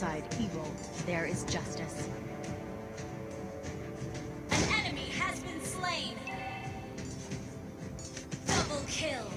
Aside evil, there is justice. An enemy has been slain. Double kill.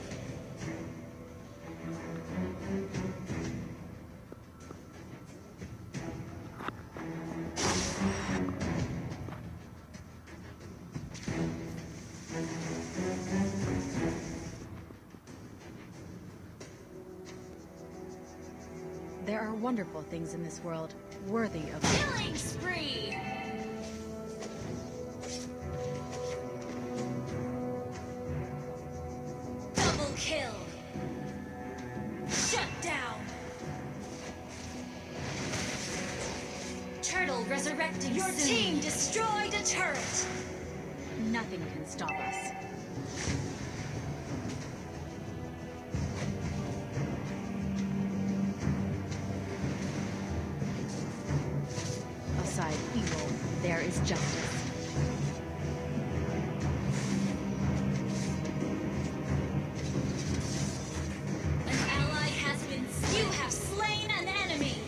There are wonderful things in this world, worthy of Killing spree. Double kill. Shut down. Turtle resurrecting. Your soon. team destroyed a turret. Nothing can stop us. Aside evil, there is justice. An ally has been. You have slain an enemy.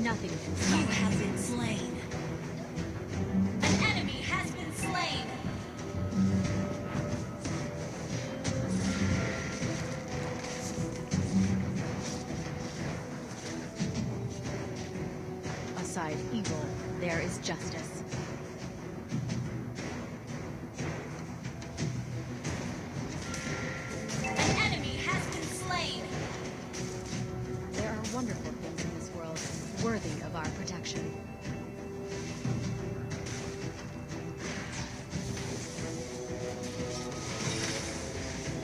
Nothing can You stop us. have been slain. An enemy has been slain. Aside evil, there is justice. An enemy has been slain. There are wonderful things in this world, worthy of our protection.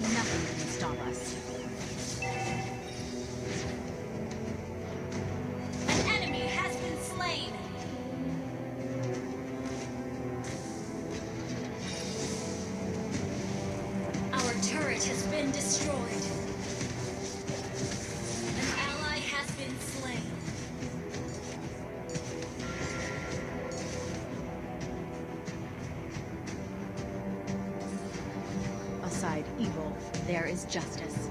Nothing can stop us. An enemy has been slain. Our turret has been destroyed. An ally has been slain. Aside evil, there is justice.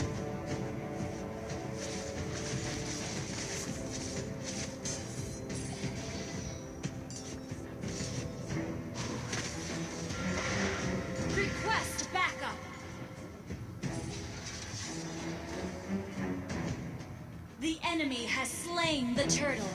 Request backup. The enemy has slain the turtle.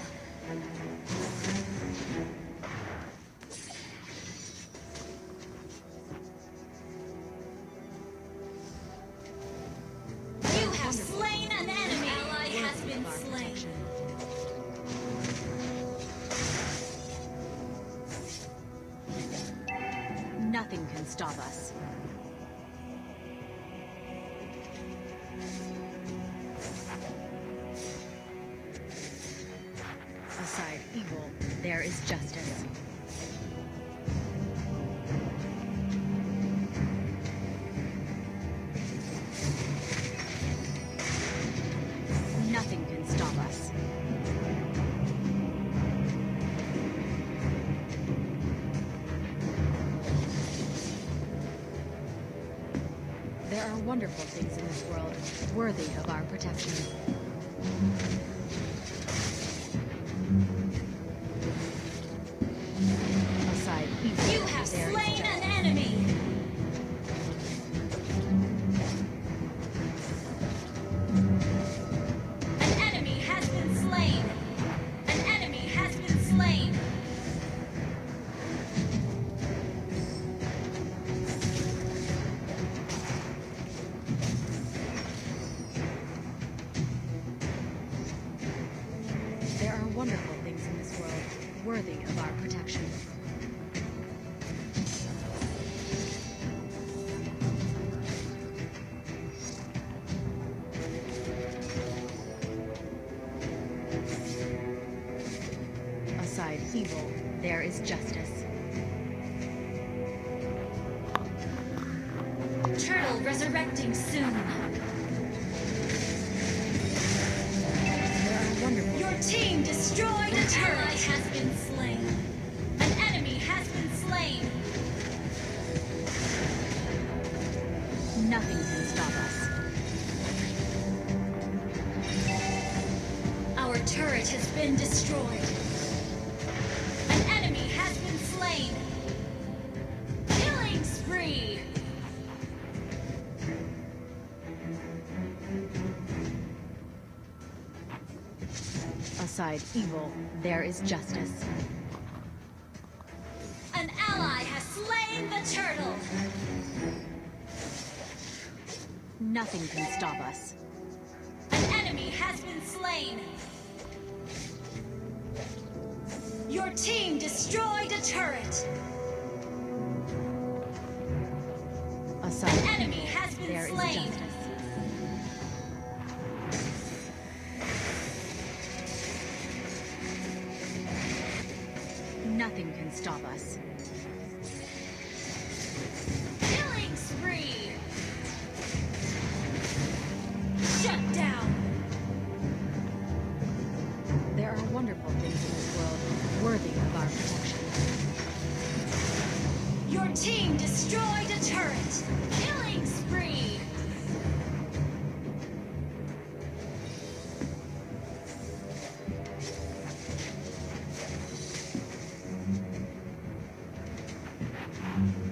You have slain an enemy. Ally has Worthy been of our slain. protection. Nothing can stop us. Aside evil, there is justice. Nothing can stop us. There are wonderful things in this world, worthy of our protection. Aside evil, You have there is slain justice. an enemy. An enemy has been slain. An enemy has been slain. There are wonderful things in this world, worthy of our protection. Aside evil, there is justice. Turtle resurrecting soon. There are wonderful Your team destroyed a turret. An ally has been slain. An enemy has been slain. Aside evil, there is justice. An ally has slain the turtle. Nothing can stop us. An enemy has been slain. Your team destroyed a turret. Aside An enemy evil, has been there is slain. justice. Nothing can stop us. Killing spree. Shut down. There are wonderful things in this world worthy of our protection. Your team destroyed a turret. Killing spree.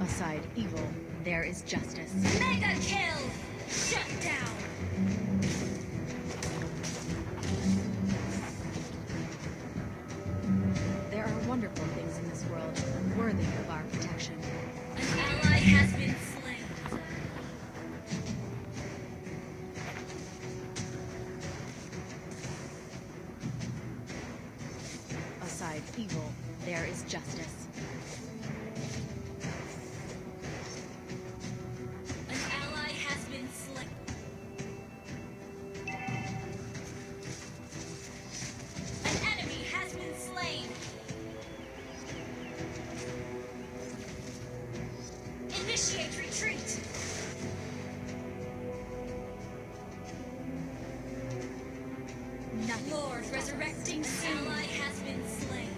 Aside evil, there is justice. Mega kill. Shut down. There are wonderful things in this world worthy of our protection. An ally has been slain. Aside evil, there is justice. An ally has been slain. An enemy has been slain. Initiate retreat. Nothing Lord can stop us. resurrecting soon. An ally has been slain.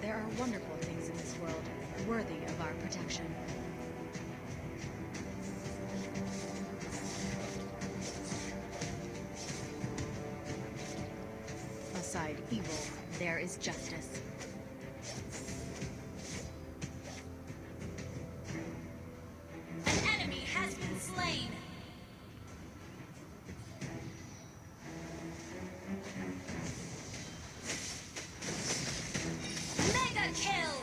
There are wonderful things in this world worthy of our protection. Aside evil, there is justice. An enemy has been slain. Mega kill.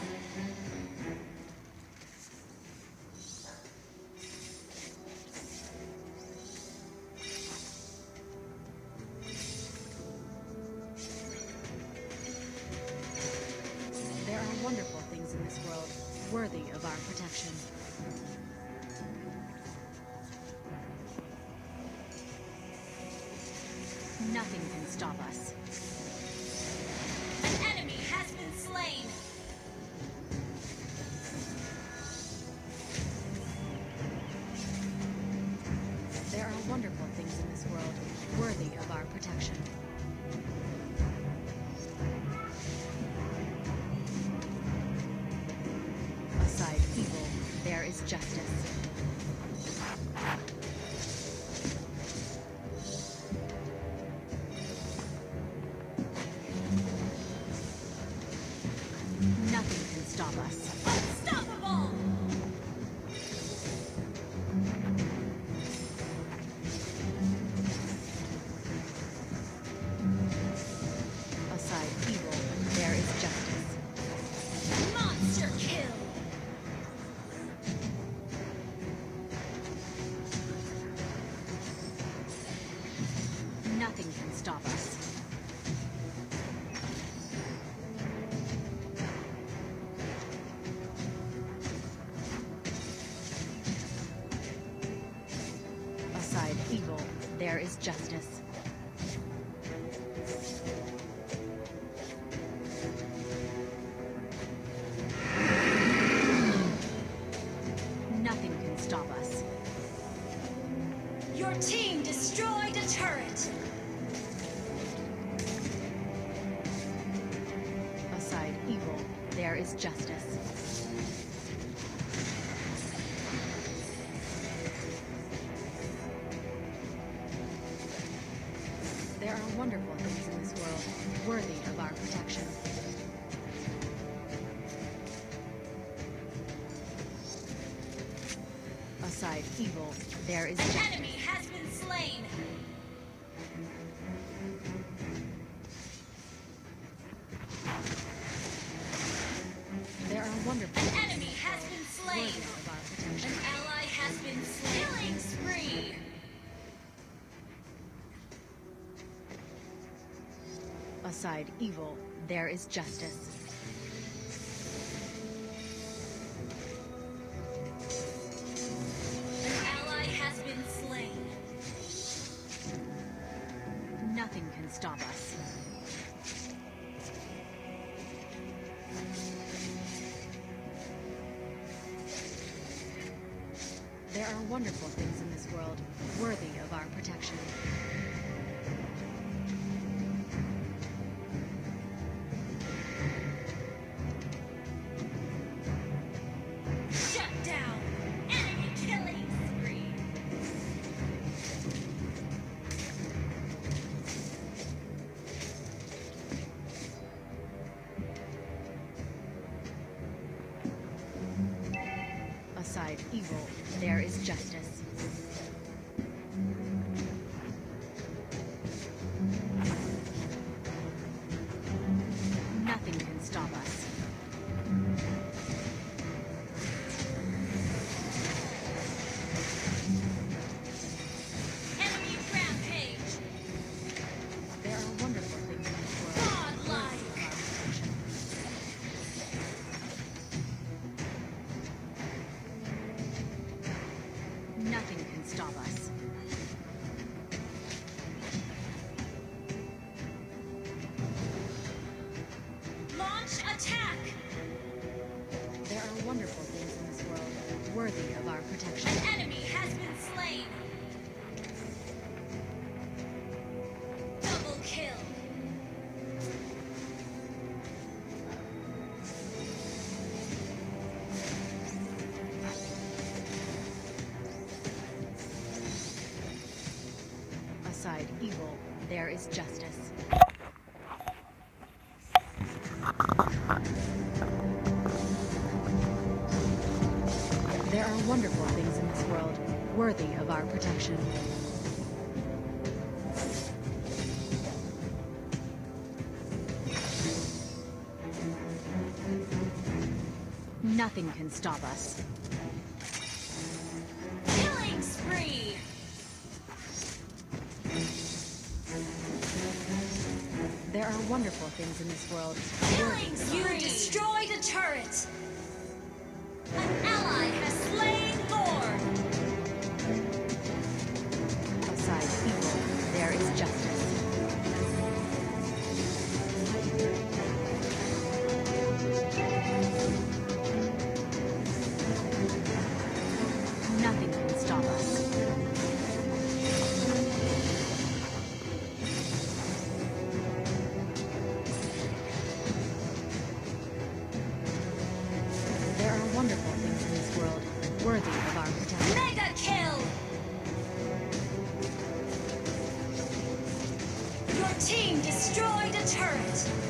There are wonderful things in this world worthy of our protection. Nothing can stop us. An enemy has been slain. There are wonderful things in this world worthy of our protection. Aside evil, there is justice. Nothing can stop us. Unstoppable. Aside evil, there is justice. Monster kill. Nothing can stop us. Aside evil, there is justice. Nothing can stop us. Your team destroyed a turret. Aside evil, there is justice. There are wonderful things in this world worthy of our protection. Aside Aside evil, there is An justice. enemy has been slain. There are wonderful An things in enemy this has world been worthy slain. of our An protection. ally has been slain. Killing spree. Aside evil, there is justice. An ally has been slain. Nothing can stop us. There are wonderful things in this world worthy of our protection. Shut down. Enemy killing spree. Aside evil, there is justice. Nothing can stop us. Enemy rampage. There are wonderful things in this world Godlike. worthy of our protection. Nothing can stop us. Launch attack. There are wonderful things in this world worthy of our protection. An enemy has been slain. Double kill. Aside evil, there is justice. There are wonderful things in this world worthy of our protection. Nothing can stop us. Killing spree. There are wonderful things in this world worthy Killing of spree. You destroyed a turret. An ally has slain Lord. Aside evil, there is justice. Nothing can stop us. There are wonderful things in this world worthy of our protection. Mega kill. Your team destroyed a turret.